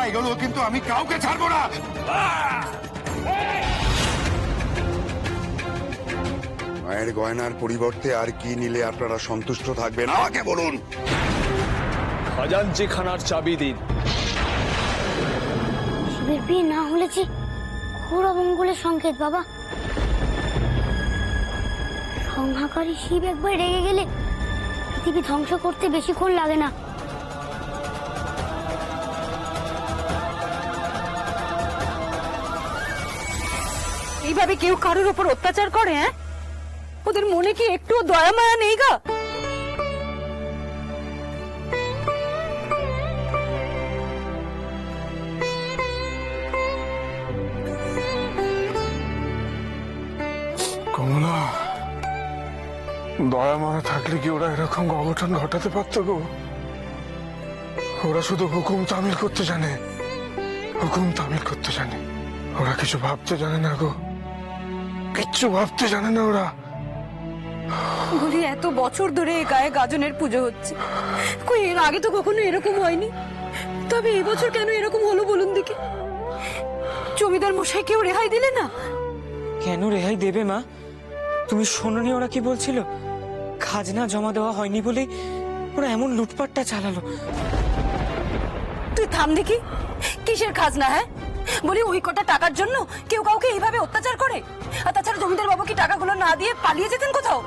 এগুলো কিন্তু আমি কাউকে ছাড়বো না। মায়ের গয়নার পরিবর্তে আর কি নিলে আপনারা সন্তুষ্ট থাকবেন আমাকে বলুন। খাজাঞ্চি খানার চাবি দিন। শিবের বিয়ে না হলে যে ঘোর অমঙ্গলের সংকেত বাবা। সংহাকারী শিব একবার রেগে গেলে পৃথিবী ধ্বংস করতে বেশিক্ষণ লাগে না। এইভাবে কেউ কারোর উপর অত্যাচার করে? হ্যাঁ, ওদের মনে কি একটু দয়া মায়া নেই গা? কমলা, দয়া মায়া থাকলে কি ওরা এরকম অঘটন ঘটাতে পারত গো? ওরা শুধু হুকুম তামিল করতে জানে, হুকুম তামিল করতে জানে। ওরা কিছু ভাবতে জানে না গো, কিচ্ছু ভাবতে জানে না ওরা। বলি এত বছর ধরে এই গায়ে গাজনের পুজো হচ্ছে, কই এর আগে তো কখনো এরকম হয়নি। তবে এবছর কেন এরকম হলো বলুন দেখি? জমিদার মশাই কেউ রেহাই দিলে না? কেন রেহাই দেবে মা? তুমি শোনোনি ওরা কি বলছিল? খাজনা জমা দেওয়া হয়নি বলে ওরা এমন লুটপাটটা চালালো। তুই থাম দেখি, কিসের খাজনা? হ্যাঁ, বলি ওই কটা টাকার জন্য কেউ কাউকে এইভাবে অত্যাচার করে? আর তাছাড়া জমিদার বাবু কি টাকাগুলো না দিয়ে পালিয়ে যেতেন কোথাও?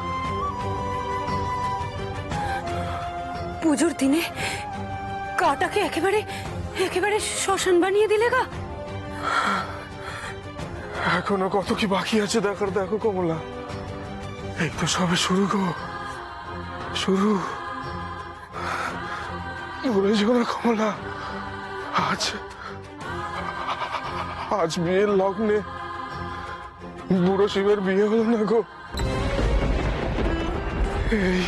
পুজোর দিনে কাটাকে একেবারে একেবারে শ্মশান বানিয়ে দিলে গা। এখনো কত কি বাকি আছে দেখার। দেখো কমলা, এই তো সবে শুরু গো, শুরু। ভুলে যেও না কমলা, আজ আজ বিয়ের লগ্নে বুড়ো শিবের বিয়ে হলো না গো। এই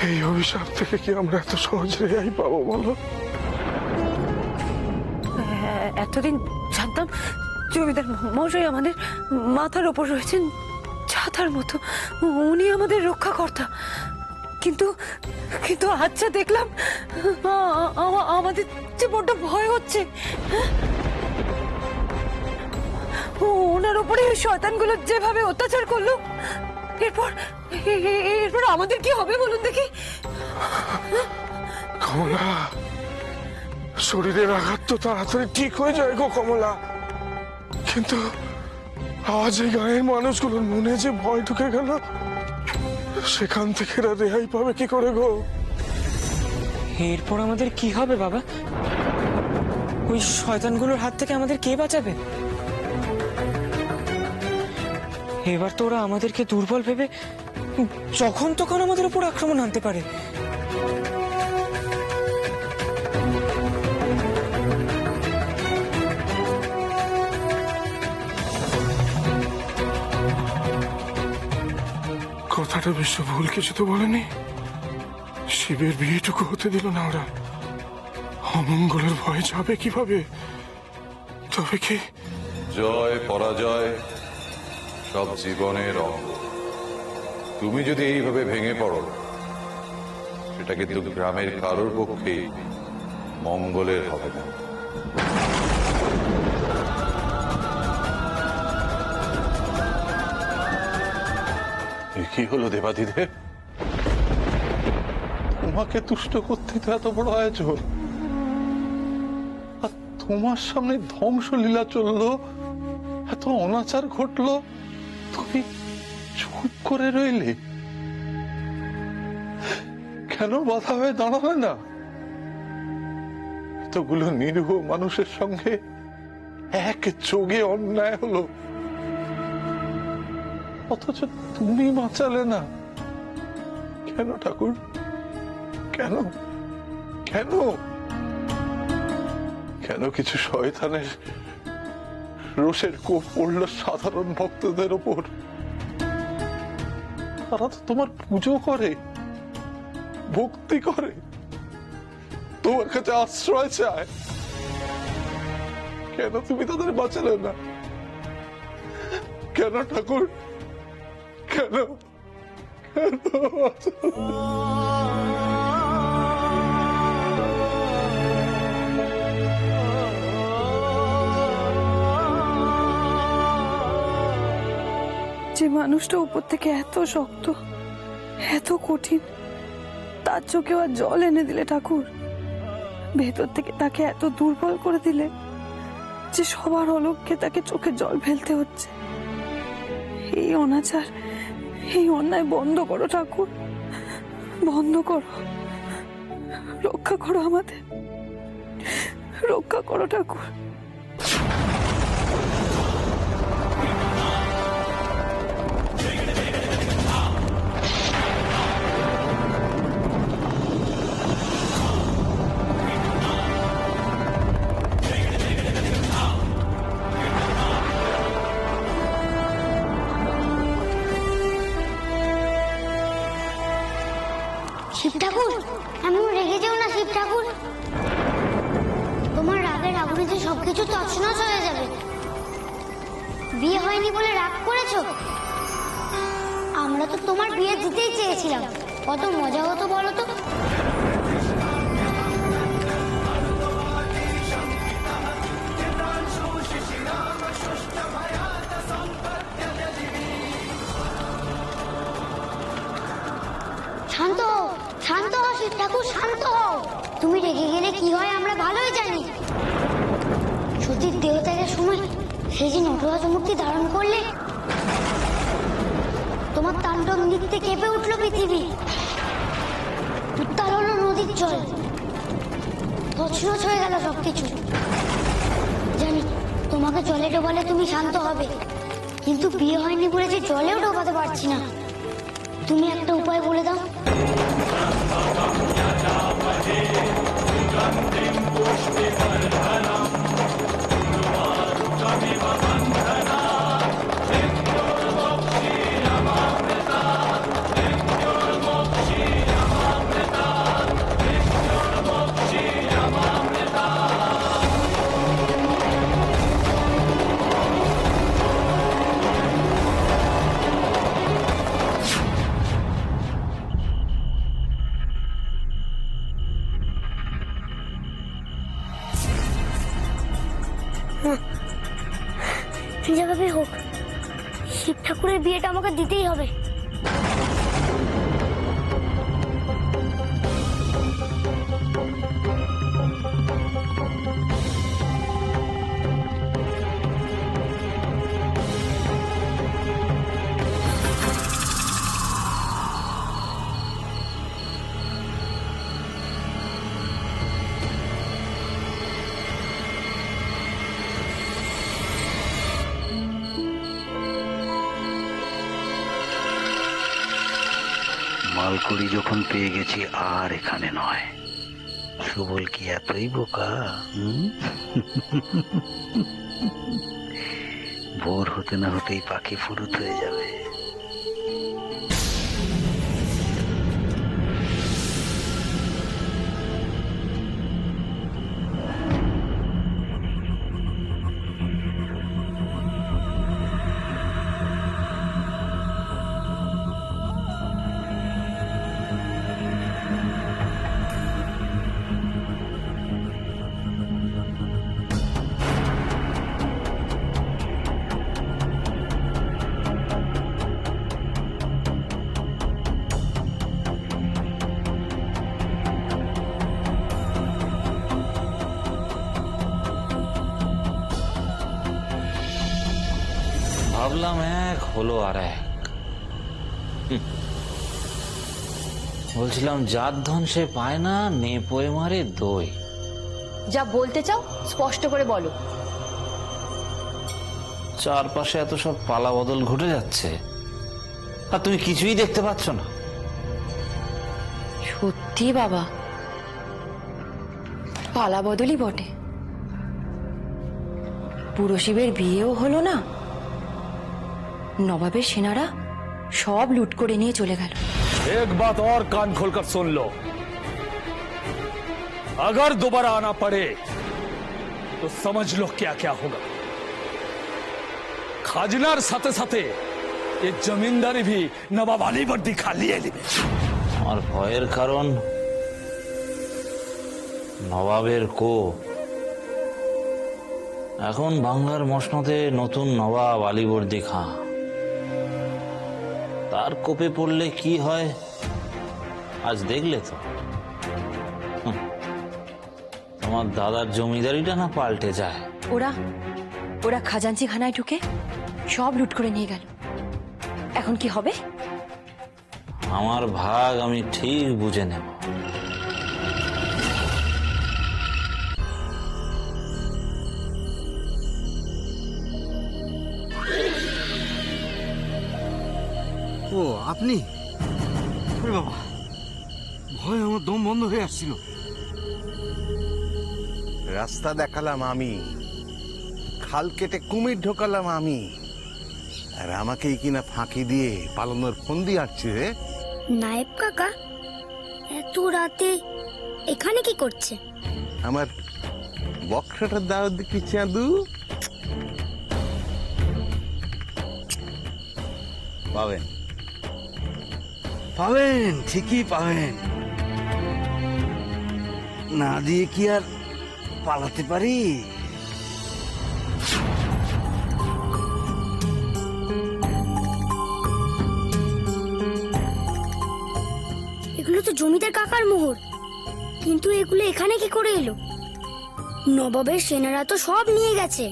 এই অভিশাপ থেকে কি আমরা এত সহজে রেহাই পাবো বলো? এতদিন জানতাম জমিদার মশাই আমাদের মাথার ওপর রয়েছেন ছাতার মতো, উনি আমাদের রক্ষাকর্তা। কিন্তু কিন্তু আচ্ছা দেখলাম আমাদের যে বড্ড ভয় হচ্ছে। ওনার উপরে শয়তানগুলো যেভাবে অত্যাচার করলো, এরপর এরপর আমাদের কি হবে বলুন দেখি? কমলা, শরীরের আঘাত তো তাড়াতাড়ি ঠিক হয়ে যায় গো কমলা, কিন্তু আজ এই গায়ের মানুষগুলোর মনে যে ভয় ঢুকে গেল, সেখান থেকে এরা রেহাই পাবে কি করে গো? এরপর আমাদের কি হবে বাবা? ওই শয়তানগুলোর হাত থেকে আমাদের কে বাঁচাবে? এবার তো ওরা আমাদেরকে দুর্বল ভেবে যখন তখন আমাদের উপর আক্রমণ আনতে পারে। কথাটা বিশ্ব ভুল কিছু তো বলেনি। শিবের বিয়েটুকু হতে দিল না ওরা। অমঙ্গলের ভয়ে যাবে কিভাবে? তবে কি জয় পরাজয় সব জীবনের অঙ্গ। তুমি যদি এইভাবে ভেঙে পড়ো, সেটা কিন্তু গ্রামের কারোর পক্ষে মঙ্গলের হবে না। কি হলো দেবাদিদেব? তোমাকে তুষ্ট করতে তো এত বড় আয়োজন, আর তোমার সামনে ধ্বংসলীলা চললো, এত অনাচার ঘটলো, তুমি চুপ করে রইলে কেন? বাধা হয়ে দাঁড়াবে না? এতগুলো নিরীহ মানুষের সঙ্গে এক যোগে অন্যায় হলো, অথচ তুমি বাঁচালে না। কেন ঠাকুর? কেন কেন কেন কিছু শয়তানের রোষের কোপ পড়লো সাধারণ ভক্তদের ওপর? তারা তো তোমার পুজো করে, ভক্তি করে, তোমার কাছে আশ্রয় চায়। কেন তুমি তাদের বাঁচালে না? কেন ঠাকুর? কেন কেন বাঁচালে? যে মানুষটা উপর থেকে এত শক্ত, এত কঠিন, তার চোখে আর জল এনে দিলে ঠাকুর। ভেতর থেকে তাকে এত দুর্বল করে দিলে যে সবার অলক্ষ্যে তাকে চোখে জল ফেলতে হচ্ছে। এই অনাচার, এই অন্যায় বন্ধ করো ঠাকুর, বন্ধ করো। রক্ষা করো আমাদের, রক্ষা করো ঠাকুর। শিব ঠাকুর, এমন রেগে যেও না শিব ঠাকুর। তোমার রাগের আগুনে যে সবকিছু তছনছ হয়ে যাবে। বিয়ে হয়নি বলে রাগ করেছো? আমরা তো তোমার বিয়ে দিতেই চেয়েছিলাম, কত মজা হতো বলো তো। শান্ত হও, শান্ত হও শিব ঠাকুর, শান্ত হও। তুমি রেগে গেলে কি হয় আমরা ভালোই জানি। সতীর দেহত্যাগের সময় সে যে নটরাজ মূর্তি ধারণ করলে, তোমার তাণ্ডব নৃত্যে কেঁপে উঠলো পৃথিবী। উত্তাল হলো নদীর জল, তছনছ হয়ে গেল সবকিছু। জানি তোমাকে জলে ডোবালে তুমি শান্ত হবে, কিন্তু বিয়ে হয়নি বলে যে জলেও ডোবাতে পারছি না। তুমি একটা উপায় বলে দাও। যেভাবে হোক শিব ঠাকুরের বিয়েটা আমাকে দিতেই হবে। মালকুড়ি যখন পেয়ে গেছি আর এখানে নয়। সুবল কি এতই বোকা? ভোর হতে না হতেই পাখি ফুরুত হয়ে যাবে। ভাবলাম এক হলো আর এক। বলছিলাম জাত ধন সে পায় না, নেপোয় মারে দই। যা বলতে চাও স্পষ্ট করে বলো। চারপাশে এত সব পালা বদল ঘটে যাচ্ছে আর তুমি কিছুই দেখতে পাচ্ছ না। সত্যি বাবা, পালা বদলই বটে। বুড়ো শিবের বিয়েও হলো না, নবাবের সেনারা সব লুট করে নিয়ে চলে গেল। एक बात और कान खोलकर सुन लो, अगर दोबारा आना पड़े तो समझ लो क्या क्या होगा। खाजनार साथे साथे ये जमींदारी भी नवाब आली वर्दी खा लिए लिबे। আমার ভয়ের কারণ নবাবের কো। এখন বাংলার মসনদে নতুন নবাব আলীবর্দী খাঁ। কার কোপে পড়লে কি হয় আজ দেখলে তো। তোমার দাদার জমিদারিটা না পাল্টে যায়। ওরা ওরা খাজাঞ্চি খানায় ঢুকে সব লুট করে নিয়ে গেল। এখন কি হবে? আমার ভাগ আমি ঠিক বুঝে নেব। ও আপনি? ওরে বাবা, ভয় আমার দম বন্ধ হয়ে আসছিল। রাস্তা দেখালাম আমি, খাল কেটে কুমির ঢোকালাম আমি, আর আমাকেই কিনা ফাঁকি দিয়ে পালানোর ফন্দি আটছে রে। নায়েব কাকা এত রাতে এখানে কি করছে? আমার বক্সাটার দাও দেখি চাঁদু। পাবেন পাবেন, ঠিকই পাবেন। না দিয়ে কি আর পালাতে পারি? এগুলো তো জমিদার কাকার মোহর, কিন্তু এগুলো এখানে কি করে এলো? নবাবের সেনারা তো সব নিয়ে গেছে।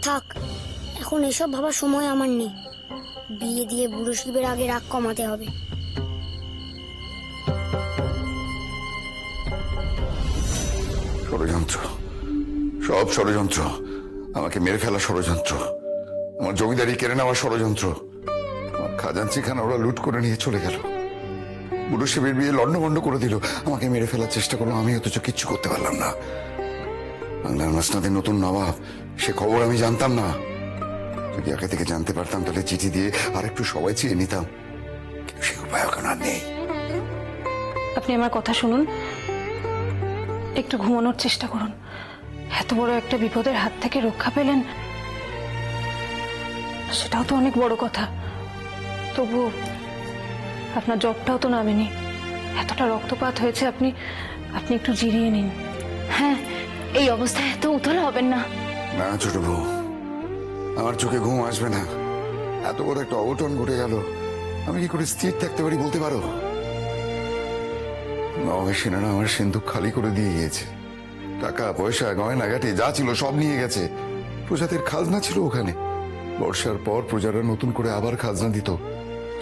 থাক, এখন এসব ভাবার সময় আমার নেই। বিয়ে দিয়ে বুড়ো শিবের আগে রাগ কমাতে হবে। ষড়যন্ত্র, সব ষড়যন্ত্র। আমাকে মেরে ফেলা ষড়যন্ত্র, আমার জমিদারি কেড়ে নেওয়া ষড়যন্ত্র। আমার খাজাঞ্চি খানা ওরা লুট করে নিয়ে চলে গেল। বুড়ো শিবের বিয়ে লন্ডভন্ড করে দিল, আমাকে মেরে ফেলার চেষ্টা করলো। আমি অথচ কিচ্ছু করতে পারলাম না। বাংলার মাসনাদের নতুন নবাব, সে খবর আমি জানতাম না। যদি আগে থেকে জানতে পারতাম তাহলে চিঠি দিয়ে আর একটু সবাই চেয়ে নিতাম, কিন্তু সে উপায় এখন আর নেই। আপনি আমার কথা শুনুন, একটু ঘুমানোর চেষ্টা করুন। এত বড় একটা বিপদের হাত থেকে রক্ষা পেলেন, সেটাও তো অনেক বড় কথা। তবু আপনার জ্বরটাও তো নামেনি, এতটা রক্তপাত হয়েছে। আপনি আপনি একটু জিরিয়ে নিন। হ্যাঁ, এই অবস্থায় এত উতলা হবেন না। না ছোট বউ, আমার চোখে ঘুম আসবে না। এত বড় একটা অঘটন ঘটে গেল, আমি কি করে স্থির থাকতে পারি বলতে পারো? নবাবের সেনারা আমার সিন্ধুক খালি করে দিয়ে গিয়েছে। টাকা পয়সা গয়নাগাটি যা ছিল সব নিয়ে গেছে। প্রজাদের খাজনা ছিল ওখানে। বর্ষার পর প্রজারা নতুন করে আবার খাজনা দিত।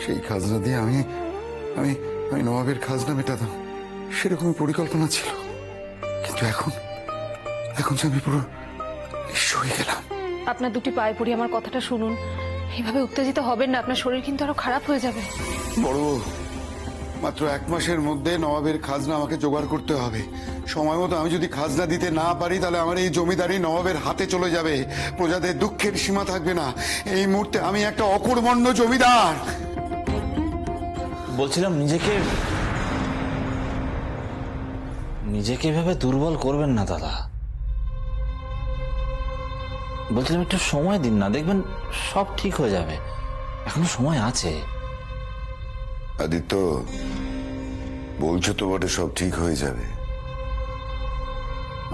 সেই খাজনা দিয়ে আমি আমি আমি নবাবের খাজনা মেটাতাম, সেরকমই পরিকল্পনা ছিল। কিন্তু এখন এখন যে আমি পুরো নিঃস্ব হয়ে গেলাম। আপনার দুটি পায়ে পড়ি, আমার কথাটা শুনুন। এইভাবে উত্তেজিত হবেন না, আপনার শরীর কিন্তু আরো খারাপ হয়ে যাবে। বড় মাত্র 1 মাসের মধ্যে নবাবের খাজনা আমাকে জোগাড় করতে হবে। সময় মতো আমি যদি খাজনা দিতে না পারি তাহলে আমার এই জমিদারি নবাবের হাতে চলে যাবে। প্রজাদের দুঃখের সীমা থাকবে না। এই মুহূর্তে আমি একটা অকর্মণ্য জমিদার। বলছিলাম নিজেকে এভাবে দুর্বল করবেন না দাদা। বলছিলাম একটু সময় দিন না, দেখবেন সব ঠিক হয়ে যাবে। এখনো সময় আছে। আদিত্য, বলছো তো বটে সব ঠিক হয়ে যাবে,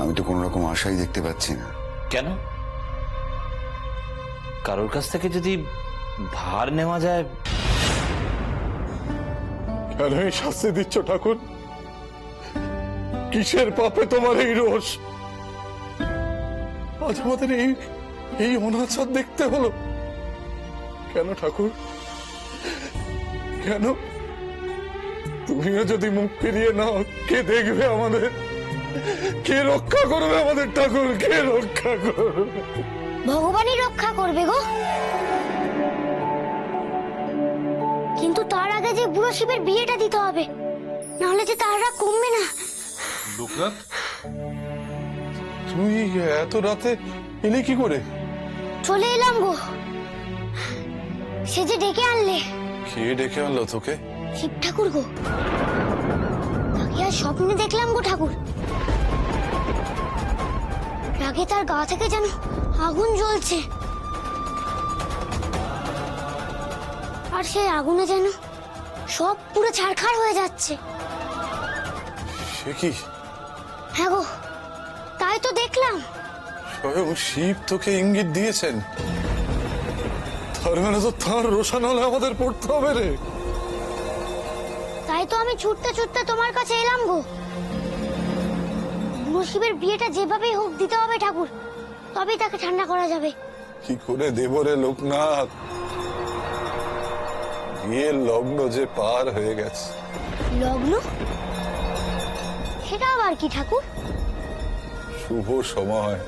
আমি তো কোনো রকম আশাই দেখতে পাচ্ছি না। কেন? কারোর কাছ থেকে যদি ধার নেওয়া যায়। কেন এই শাস্তি দিচ্ছ ঠাকুর? কিসের পাপে তোমার এই রোষ? আজ আমাদের এই অনাচার দেখতে হলো কেন ঠাকুর? কেন? তুমিও যদি মুখ ফিরিয়ে নাও, কে দেখবে আমাদের? কে রক্ষা করবে আমাদের ঠাকুর? কে রক্ষা করবে? ভগবানই রক্ষা করবে গো। কিন্তু তার আগে যে বুড়ো শিবের বিয়েটা দিতে হবে, নাহলে যে তার রাগ কমবে না। লোকনাথ, তুই এত রাতে এলে কি করে? চলে এলাম গো। সে যে ডেকে আনলে। কে ডেকে আনলো তোকে? শিব ঠাকুর গো। তাকে আর স্বপ্নে দেখলাম গো ঠাকুর। রাগে তার গা থেকে যেন আগুন জ্বলছে, আর সেই আগুনে যেন সব পুরো ছারখার হয়ে যাচ্ছে। সে কি? হ্যাঁ গো, তাই তাই তো দেখলাম। স্বয়ং শিব তোকে ইঙ্গিত দিয়েছেন, তার মানে তো তাঁর রোশানলে আমাদের পড়তে হবে রে। তাই তো আমি ছুটতে ছুটতে তোমার কাছে এলাম গো। বুড়ো শিবের বিয়েটা যেভাবেই হোক দিতে হবে ঠাকুর, তবেই তাকে ঠান্ডা করা যাবে। কি করে দেব রে লোকনাথ, বিয়ের লগ্ন যে পার হয়ে গেছে। লগ্ন? সেটা আবার কি ঠাকুর? শুভ সময়,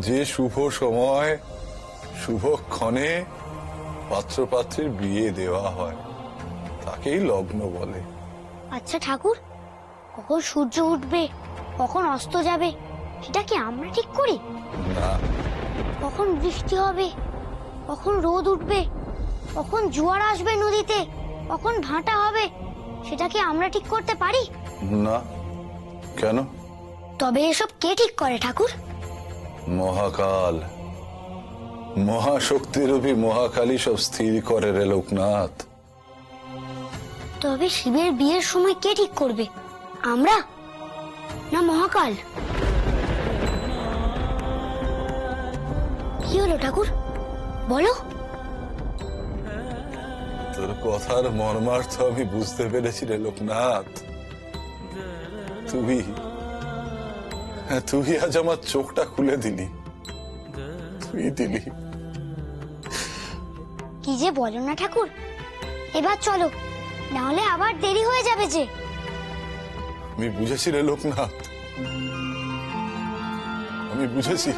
যে শুভ সময় শুভক্ষণে পাত্রপাত্রীর বিয়ে দেওয়া হয় তাকেই লগ্ন বলে। আচ্ছা ঠাকুর, কখন সূর্য উঠবে কখন অস্ত যাবে সেটা কি আমরা ঠিক করি? না, কখন বৃষ্টি হবে, কখন রোদ উঠবে, কখন জোয়ার আসবে নদীতে, কখন ভাটা হবে সেটা কি আমরা ঠিক করতে পারি? না। কেন? তবে এসব কে ঠিক করে ঠাকুর? মহাকাল, মহাশক্তিরূপী মহাকালী সব স্থির করে রে লোকনাথ। তবে শিবের বিয়ের সময় কে ঠিক করবে, আমরা না মহাকাল? কি হলো ঠাকুর, বলো। তোর কথার মর্মার্থ আমি বুঝতে পেরেছি রে লোকনাথ। তুই আজ আমার চোখটা খুলে দিলি, তুই দিলি। কি যে বলো না ঠাকুর, এবার চলো, না হলে আবার দেরি হয়ে যাবে যে। আমি বুঝেছি রে লোকনাথ, আমি বুঝেছি।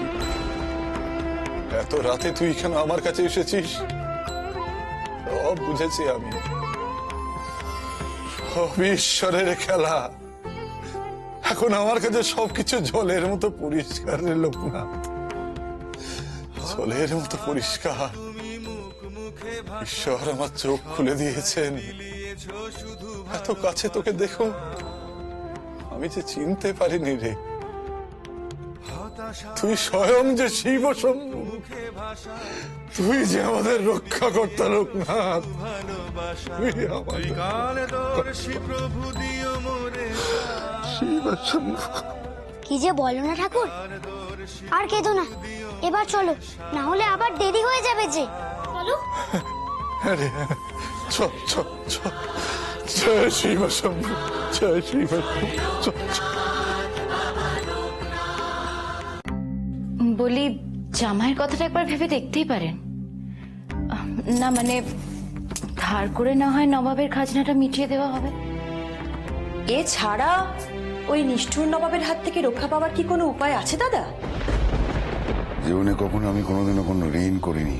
এত রাতে তুই কেন আমার কাছে এসেছিস সব বুঝেছি আমি। সব ঈশ্বরের খেলা। এখন আমার কাছে সবকিছু জলের মতো পরিষ্কার রে লোকনাথ, জলের মতো পরিষ্কার। ঈশ্বর আমার চোখ খুলে দিয়েছেন। এত কাছে তোকে দেখো আমি যে চিনতে পারিনি রে। তুই স্বয়ং যে শিব শম্ভু, তুই যে আমাদের রক্ষা কর্তা লোকনাথ, তুই আমাদের শিব শম্ভু। কি যে বলো না ঠাকুর, আর কেঁদো না, এবার চলো, না হলে আবার দেরি হয়ে যাবে যে। চলো। আরে চল চল চল, জয় শিব শম্ভু, জয় শিব শম্ভু, চল চল। বলি, জামাইয়ের কথাটা একবার ভেবে দেখতেই পারেন। না মানে ধার করে না হয় নবাবের খাজনাটা মিটিয়ে দেওয়া হবে। এছাড়া ওই নিষ্ঠুর নবাবের হাত থেকে রক্ষা পাওয়ার কি কোনো উপায় আছে দাদা? জীবনে কখনো আমি কোনোদিনও কোনো ঋণ করিনি।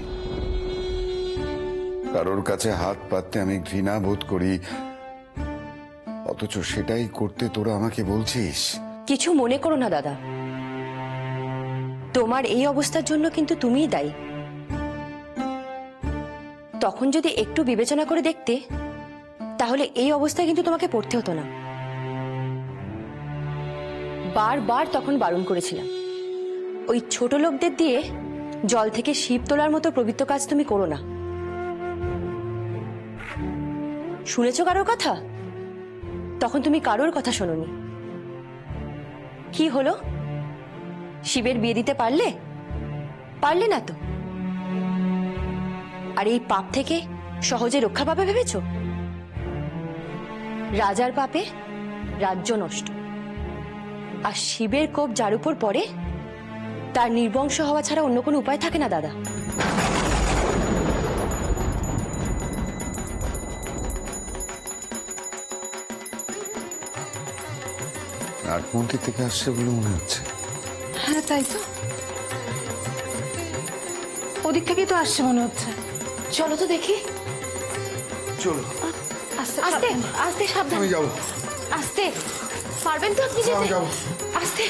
কারোর কাছে হাত পাততে আমি ঘৃণা বোধ করি, অথচ সেটাই করতে তোরা আমাকে বলছিস। কিছু মনে করো না দাদা, তোমার এই অবস্থার জন্য কিন্তু তুমিই দায়ী। তখন যদি একটু বিবেচনা করে দেখতে, তাহলে এই অবস্থায় কিন্তু তোমাকে পড়তে হতো না। বারবার তখন বারণ করেছিলাম, ওই ছোট লোকদের দিয়ে জল থেকে শিব তোলার মতো পবিত্র কাজ তুমি করো না। শুনেছো কারোর কথা? তখন তুমি কারোর কথা শোনোনি। কি হলো, শিবের বিয়ে দিতে পারলে? পারলে না তো। আর এই পাপ থেকে সহজে রক্ষা পাবে ভেবেছ? রাজার পাপে রাজ্য নষ্ট, আর শিবের কোপ যার উপর পড়ে তার নির্বংশ হওয়া ছাড়া অন্য কোনো উপায় থাকে না দাদা। নাটমন্ত্রী থেকে আসছে বলে মনে হচ্ছে। হ্যাঁ তাই তো, ওদিক থেকেই তো আসছে মনে হচ্ছে। চলো তো দেখি। চলো। আস্তে আস্তে আস্তে, সাবধান। আমি যাবো। আস্তে, পারবেন তো আপনি যেতে? আস্তে।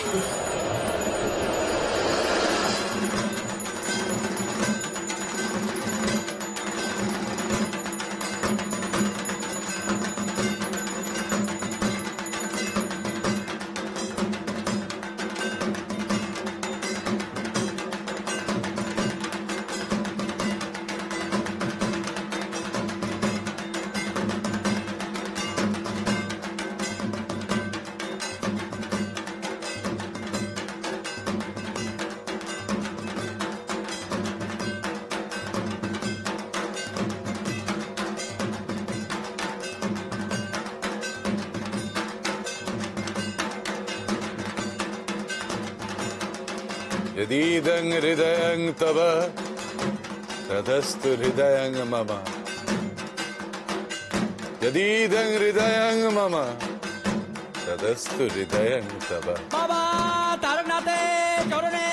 यदीदं हृदयं तव ततस्तु हृदयं मम यदीदं हृदयं मम ततस्तु हृदयं तव বাবা তারকনাথে চরণে